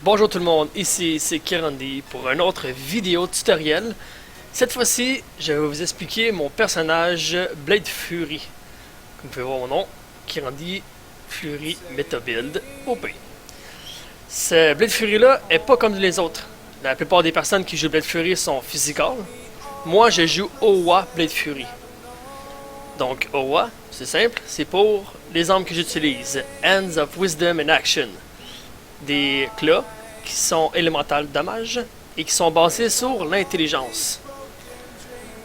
Bonjour tout le monde, ici c'est Kirandi pour une autre vidéo tutoriel. Cette fois-ci, je vais vous expliquer mon personnage Blade Fury. Comme vous pouvez voir mon nom, Kirandi Fury Meta Build OP. Ce Blade Fury là est pas comme les autres. La plupart des personnes qui jouent Blade Fury sont physical. Moi je joue Owa Blade Fury. Donc Owa, c'est simple, c'est pour les armes que j'utilise. Hands of Wisdom and Action. Des clats qui sont élémentales de damage et qui sont basés sur l'intelligence.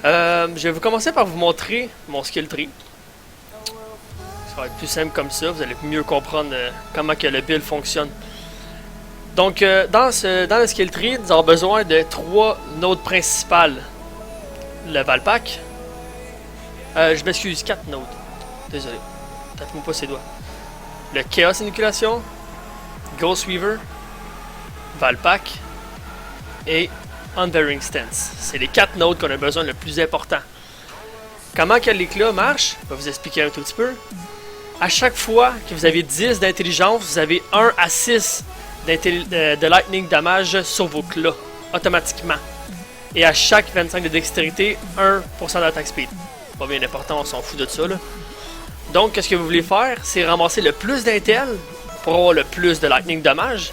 Je vais vous commencer par vous montrer mon skill tree. Ça va être plus simple comme ça, vous allez mieux comprendre comment que le build fonctionne. Donc dans le skill tree, nous avons besoin de 3 nodes principales. Le Valpak. Je m'excuse, 4 nodes. Désolé. Tape-moi pas ses doigts. Le Chaos Inoculation. Ghost Weaver, Valpak et Unbearing Stance. C'est les 4 nodes qu'on a besoin le plus important. Comment que l'éclat marche? Je vais vous expliquer un tout petit peu. À chaque fois que vous avez 10 d'intelligence, vous avez 1 à 6 de lightning damage sur vos clats, automatiquement. Et à chaque 25 de dextérité, 1% d'attaque speed. Pas bien important, on s'en fout de ça là. Donc, qu'est-ce que vous voulez faire? C'est ramasser le plus d'intel pour avoir le plus de lightning damage.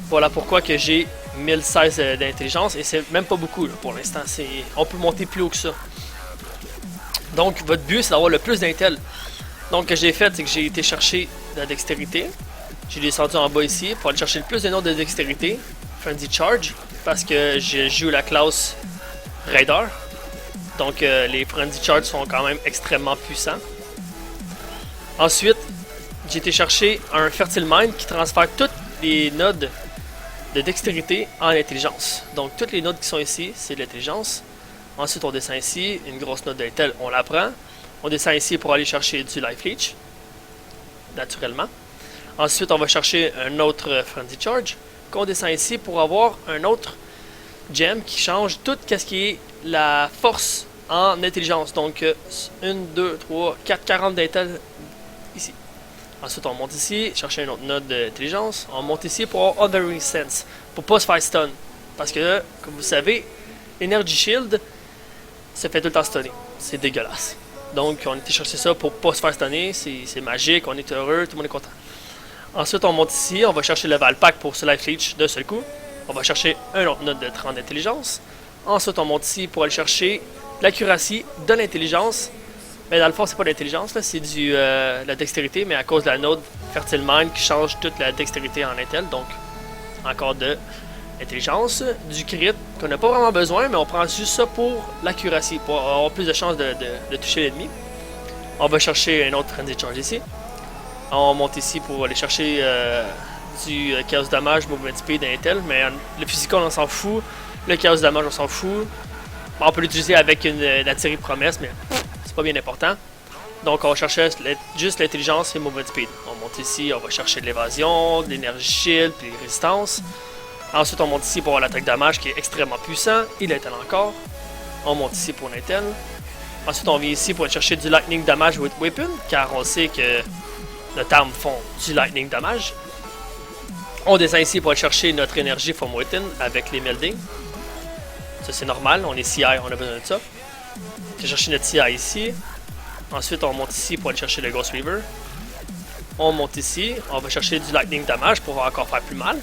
Voilà pourquoi que j'ai 1016 d'intelligence et c'est même pas beaucoup là, pour l'instant. On peut monter plus haut que ça. Donc votre but c'est d'avoir le plus d'intel. Donc ce que j'ai fait c'est que j'ai été chercher de la dextérité. J'ai descendu en bas ici pour aller chercher le plus de notes de dextérité. Frenzy Charge parce que je joue la classe Raider. Donc les Frenzy Charge sont quand même extrêmement puissants. Ensuite j'ai été chercher un Fertile Mind qui transfère toutes les nodes de dextérité en intelligence. Donc toutes les nodes qui sont ici, c'est de l'intelligence. Ensuite on descend ici, une grosse note d'intel, on la prend. On descend ici pour aller chercher du Life Leech, naturellement. Ensuite on va chercher un autre Frenzy Charge, qu'on descend ici pour avoir un autre gem qui change tout ce qui est la force en intelligence. Donc 1, 2, 3, 4, 40 d'intel ici. Ensuite, on monte ici, chercher une autre note d'intelligence. On monte ici pour avoir Unbearing Stance, pour pas se faire stun. Parce que, comme vous savez, Energy Shield se fait tout le temps stunner. C'est dégueulasse. Donc, on était chercher ça pour pas se faire stunner. C'est magique, on est heureux, tout le monde est content. Ensuite, on monte ici, on va chercher le Valpak pour ce Life Leech d'un seul coup. On va chercher une autre note de 30 d'intelligence. Ensuite, on monte ici pour aller chercher l'accuracy de l'intelligence. Mais dans le fond, c'est pas l'intelligence, c'est la dextérité, mais à cause de la node Fertile Mind qui change toute la dextérité en intel, donc encore de l'intelligence, du crit qu'on n'a pas vraiment besoin, mais on prend juste ça pour l'accuracy, pour avoir plus de chances de toucher l'ennemi. On va chercher un autre Frenzy Charge ici. On monte ici pour aller chercher du Chaos Damage, Movement Speed, Intel, mais le physical on s'en fout, le Chaos Damage on s'en fout. On peut l'utiliser avec la série promesse, mais c'est pas bien important. Donc on va chercher juste l'intelligence et le movement speed. On monte ici, on va chercher de l'évasion, de l'énergie shield, puis des résistances. Ensuite on monte ici pour avoir l'attaque damage qui est extrêmement puissant, et l'intel encore. On monte ici pour l'intel. Ensuite on vient ici pour aller chercher du lightning damage with weapon, car on sait que nos armes font du lightning damage. On descend ici pour aller chercher notre énergie from within avec les melding. Ça c'est normal, on est CI, on a besoin de ça. On va chercher notre CI ici. Ensuite on monte ici pour aller chercher le Ghost Weaver. On monte ici, on va chercher du Lightning Damage pour encore faire plus mal.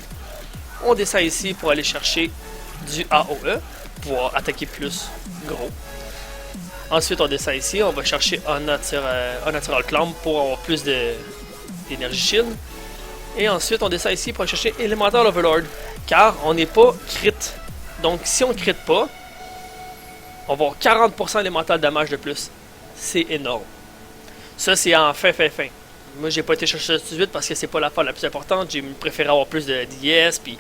On descend ici pour aller chercher du AOE, pour pouvoir attaquer plus gros. Ensuite on descend ici, on va chercher Unnatural Clamp pour avoir plus d'énergie shield. Et ensuite on descend ici pour aller chercher Elemental Overlord, car on n'est pas crit. Donc si on crit pas, on va avoir 40% élémental damage de plus. C'est énorme. Ça c'est en fin. Moi j'ai pas été chercher ça tout de suite parce que c'est pas la fois la plus importante. J'ai préféré avoir plus de DS puis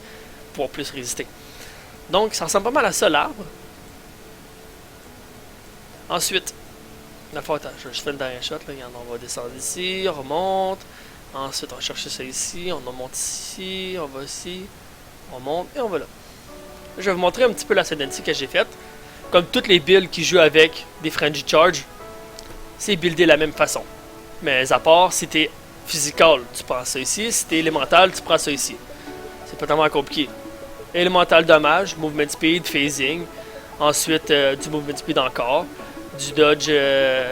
pouvoir plus résister. Donc ça ressemble pas mal à ça l'arbre. Ensuite, la fois, attends, je fais le dernier shot. Là. Regarde, on va descendre ici, on remonte. Ensuite on va chercher ça ici, on monte ici, on va ici, on monte et on va là. Je vais vous montrer un petit peu la sedentity que j'ai faite. Comme toutes les builds qui jouent avec des Frenzy Charge, c'est buildé de la même façon. Mais à part, si t'es physical, tu prends ça ici. Si t'es élémental, tu prends ça ici. C'est pas tellement compliqué. Elemental dommage, movement speed, phasing. Ensuite, du movement speed encore. Du dodge,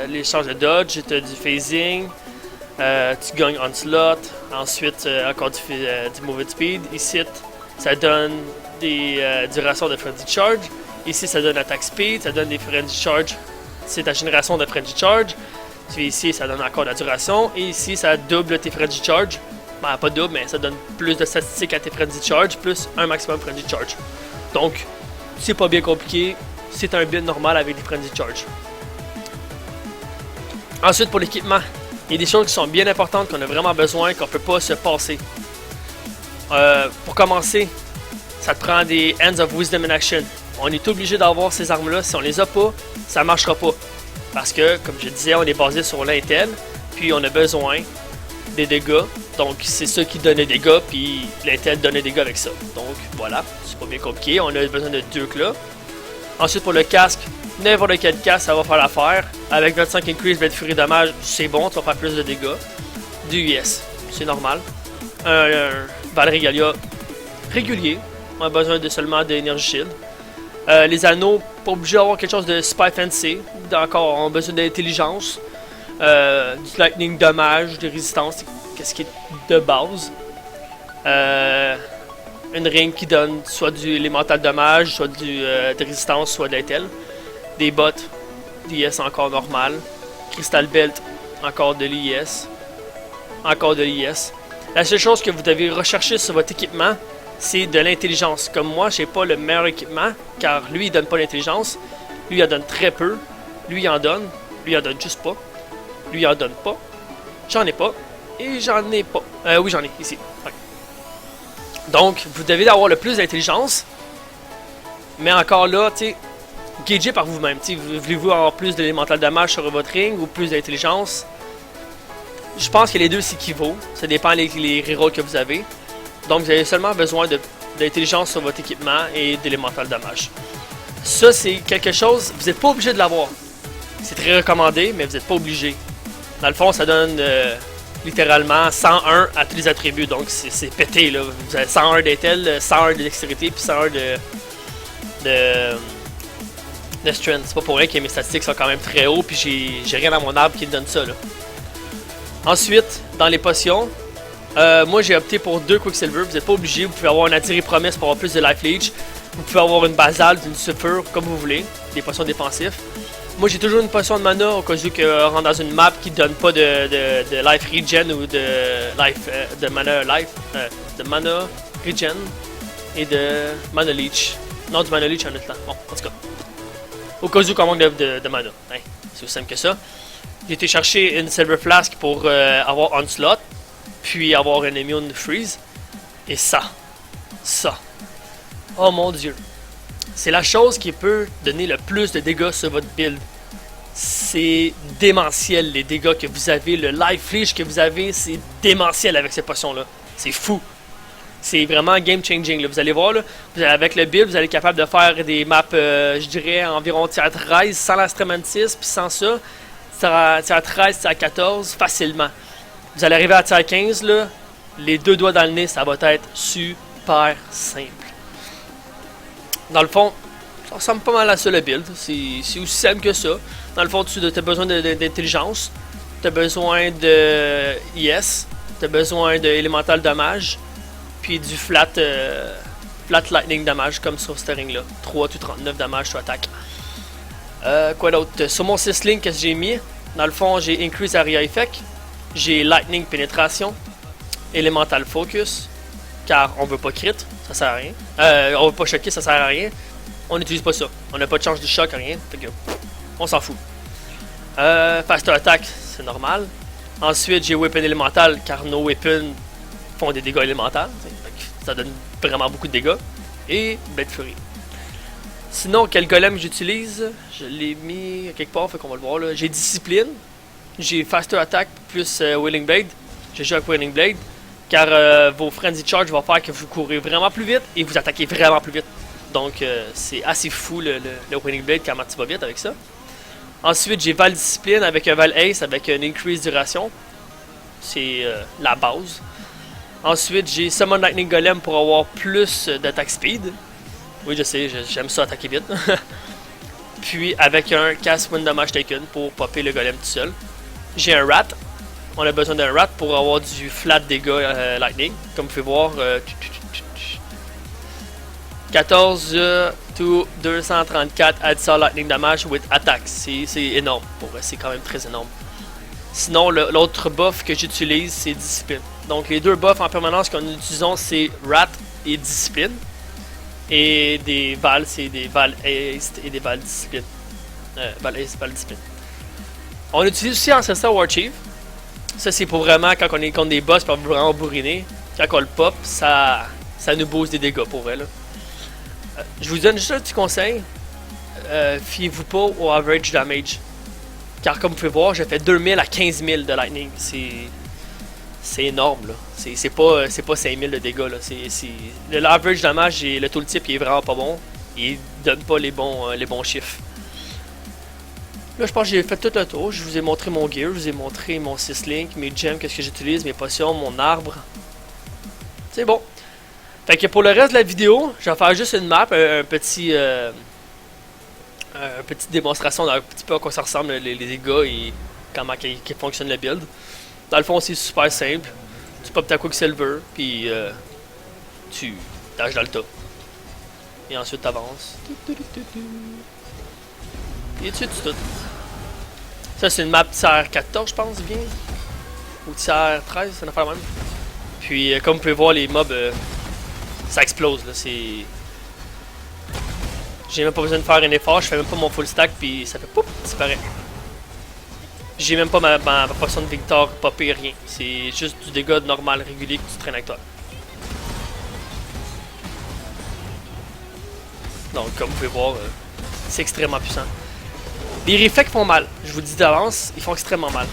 l'échange de dodge, tu as du phasing. Tu gagnes onslaught. Ensuite, encore du movement speed. Ici, ça donne des durations de frenzy charge. Ici, ça donne attack speed, ça donne des frenzy charge. C'est ta génération de frenzy charge. Puis ici, ça donne encore de la duration. Et ici, ça double tes frenzy charge. Ben, pas double, mais ça donne plus de statistiques à tes frenzy charge, plus un maximum frenzy charge. Donc, c'est pas bien compliqué. C'est un build normal avec des frenzy charge. Ensuite, pour l'équipement, il y a des choses qui sont bien importantes qu'on a vraiment besoin, qu'on peut pas se passer. Pour commencer, ça te prend des Hands of Wisdom in Action. On est obligé d'avoir ces armes-là. Si on les a pas, ça marchera pas. Parce que, comme je disais, on est basé sur l'intel, puis on a besoin des dégâts. Donc, c'est ça qui donne les dégâts, puis l'intel donne les dégâts avec ça. Donc, voilà, c'est pas bien compliqué. On a besoin de deux là. Ensuite, pour le casque, n'importe quel casque, ça va faire l'affaire. Avec 25 increase, Blade Fury dommage, c'est bon, tu vas faire plus de dégâts. Du US, c'est normal. Un Valerie Gallia régulier, on a besoin de seulement d'énergie shield. Les anneaux, pas obligé d'avoir quelque chose de spy fancy. Encore, on a besoin d'intelligence. Du lightning dommage, de résistance, qu'est-ce qui est de base. Une ring qui donne soit du élémental dommage, soit de résistance, soit de l'intel. Des bottes, d'IS encore normal. Crystal Belt, encore de l'IS. Encore de l'IS. La seule chose que vous devez rechercher sur votre équipement, c'est de l'intelligence. Comme moi, j'ai pas le meilleur équipement, car lui, il donne pas l'intelligence. Lui, il en donne très peu. Lui, il en donne. Lui, il en donne juste pas. Lui, il en donne pas. J'en ai pas. Et j'en ai pas. Oui, j'en ai, ici. Ouais. Donc, vous devez avoir le plus d'intelligence. Mais encore là, tu sais, gagez par vous-même. Voulez-vous avoir plus d'élémental dommage sur votre ring ou plus d'intelligence? Je pense que les deux s'équivaut. Ça dépend les rerolls que vous avez. Donc, vous avez seulement besoin d'intelligence sur votre équipement et d'élémental dommage. Ça, c'est quelque chose, vous n'êtes pas obligé de l'avoir. C'est très recommandé, mais vous n'êtes pas obligé. Dans le fond, ça donne littéralement 101 à tous les attributs. Donc, c'est pété, là. Vous avez 101 d'intel, 101 de dextérité, puis 101 de strength. C'est pas pour rien que mes statistiques sont quand même très hauts, puis j'ai rien dans mon arbre qui me donne ça, là. Ensuite, dans les potions, moi j'ai opté pour 2 Quicksilver. Vous n'êtes pas obligé, vous pouvez avoir un attiré promesse pour avoir plus de life leech. Vous pouvez avoir une basale, une sulfure, comme vous voulez, des potions défensifs. Moi j'ai toujours une potion de mana au cas où que rentre dans une map qui donne pas de life regen ou de mana regen et de mana leech. Non, du mana leech en même temps. Bon, en tout cas. Au cas où qu'on manque de mana. Hein, c'est aussi simple que ça. J'ai été chercher une Silver Flask pour avoir Onslaught, puis avoir un Immune Freeze. Et ça. Oh mon dieu. C'est la chose qui peut donner le plus de dégâts sur votre build. C'est démentiel les dégâts que vous avez. Le life leech que vous avez, c'est démentiel avec ces potions-là. C'est fou. C'est vraiment game changing. Là. Vous allez voir, là, avec le build, vous allez être capable de faire des maps, je dirais, environ tier 13 sans l'Astremantis, puis sans ça. Tier 13, tier 14, facilement. Vous allez arriver à tier 15, là, les deux doigts dans le nez, ça va être super simple. Dans le fond, ça ressemble pas mal à ça le build. C'est aussi simple que ça. Dans le fond, tu as besoin d'intelligence, tu as besoin de IS, tu as besoin d'élémental dommage, puis du flat lightning damage comme sur ce ring là. 3 ou 39 damage sur attaque. Quoi d'autre? Sur mon 6 link, qu'est-ce que j'ai mis? Dans le fond, j'ai Increase Area Effect, j'ai Lightning Pénétration, Elemental Focus, car on veut pas crit, ça sert à rien. On veut pas choquer, ça sert à rien. On n'utilise pas ça. On n'a pas de change de choc, rien. Fait que, on s'en fout. Faster Attack, c'est normal. Ensuite, j'ai Weapon Elemental, car nos weapons font des dégâts élémentaux. Ça donne vraiment beaucoup de dégâts. Et Blade Fury. Sinon, quel golem j'utilise? Je l'ai mis quelque part, fait qu'on va le voir là. J'ai Discipline, j'ai Faster Attack plus Wailing Blade. J'ai joué avec Wailing Blade, car vos Frenzy Charge va faire que vous courez vraiment plus vite et vous attaquez vraiment plus vite. Donc c'est assez fou le Wailing Blade, comment tu vas vite avec ça. Ensuite, j'ai Val Discipline avec un Val Ace avec une increase duration. C'est la base. Ensuite, j'ai Summon Lightning Golem pour avoir plus d'attaque speed. Oui, je sais, j'aime ça attaquer vite. Puis avec un Cast When Damage Taken pour popper le golem tout seul. J'ai un Rat. On a besoin d'un Rat pour avoir du flat dégâts Lightning. Comme vous pouvez voir, 14 to 234 Additial Lightning Damage with Attack. C'est énorme. C'est quand même très énorme. Sinon, l'autre buff que j'utilise, c'est Discipline. Donc les deux buffs en permanence qu'on utilise, c'est Rat et Discipline. Et des Val, c'est des Val Haste et des Val Discipline. Val Haste, Val Discipline. On utilise aussi Ancestor Warchief. Ça, c'est pour vraiment quand on est contre des boss, pour vraiment bourriner. Quand on le pop, ça nous booste des dégâts pour elle. Je vous donne juste un petit conseil. Fiez-vous pas au average damage. Car comme vous pouvez voir, j'ai fait 2000 à 15 000 de lightning. C'est énorme là. C'est pas 5000 de dégâts là. L'average damage et le tooltip il est vraiment pas bon. Il donne pas les bons chiffres. Là je pense que j'ai fait tout un tour. Je vous ai montré mon gear, je vous ai montré mon 6 link, mes gems, qu'est-ce que j'utilise, mes potions, mon arbre. C'est bon. Fait que pour le reste de la vidéo, je vais faire juste une map, une petite démonstration d'un petit peu à quoi ça ressemble les dégâts et comment qui fonctionne le build. Dans le fond, c'est super simple. Tu pop ta Quicksilver, puis tu dash dans le tas. Et ensuite, t'avances. Et tu tout. Ça, c'est une map tier 14, je pense, bien. Ou tier 13, ça n'a pas la même. Puis, comme vous pouvez voir, les mobs, ça explose, là. C'est... J'ai même pas besoin de faire un effort, je fais même pas mon full stack, puis ça fait poup, disparaît. J'ai même pas ma potion de Victor popé, rien. C'est juste du dégât normal, régulier que tu traînes avec toi. Donc, comme vous pouvez voir, c'est extrêmement puissant. Les réflexes font mal, je vous le dis d'avance, ils font extrêmement mal.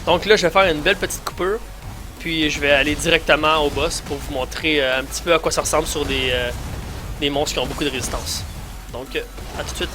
Donc là, je vais faire une belle petite coupure. Puis je vais aller directement au boss pour vous montrer un petit peu à quoi ça ressemble sur des monstres qui ont beaucoup de résistance. Donc, à tout de suite.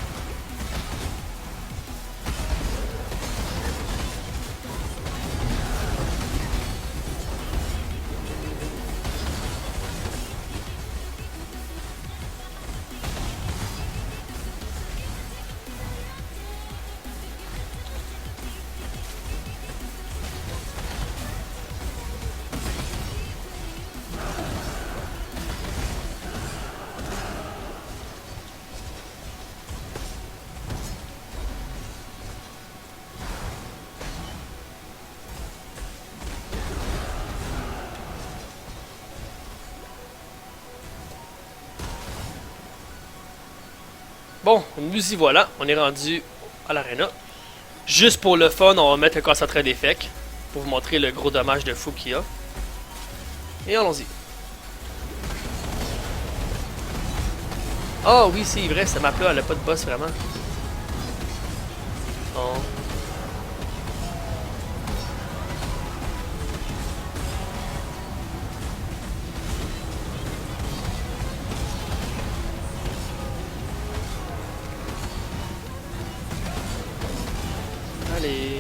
Bon, nous y voilà, on est rendu à l'arena. Juste pour le fun, on va mettre un concentré d'effet pour vous montrer le gros dommage de fou qu'il y a. Et allons-y. Ah oui, c'est vrai, cette map-là, elle a pas de boss vraiment. Non. Allez.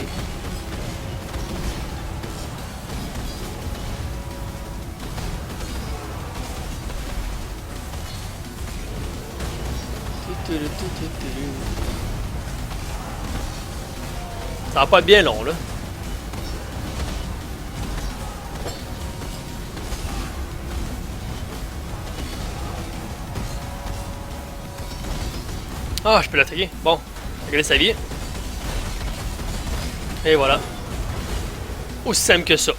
Ça va pas être bien long là. Ah, je peux l'attaquer. Bon, regardez sa vie. Et voilà. Aussi simple que ça.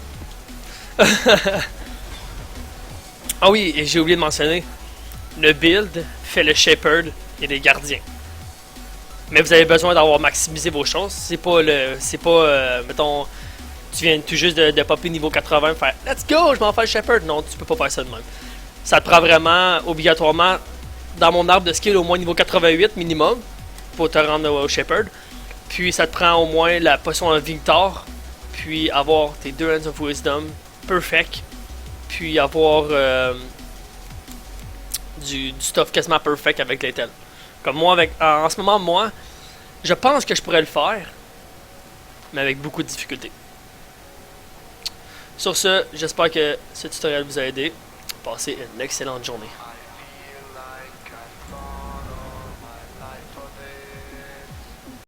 Ah oui, et j'ai oublié de mentionner. Le build fait le Shepherd et les gardiens. Mais vous avez besoin d'avoir maximisé vos chances. C'est pas mettons, tu viens tout juste de popper niveau 80 faire let's go, je m'en fais le Shepherd. Non, tu peux pas faire ça de même. Ça te prend vraiment, obligatoirement, dans mon arbre de skill, au moins niveau 88 minimum pour te rendre au Shepherd. Puis ça te prend au moins la potion de Victor. Puis avoir tes 2 Hands of Wisdom perfect. Puis avoir du stuff quasiment perfect avec l'Intel. Comme moi, en ce moment, moi, je pense que je pourrais le faire, mais avec beaucoup de difficultés. Sur ce, j'espère que ce tutoriel vous a aidé. Passez une excellente journée.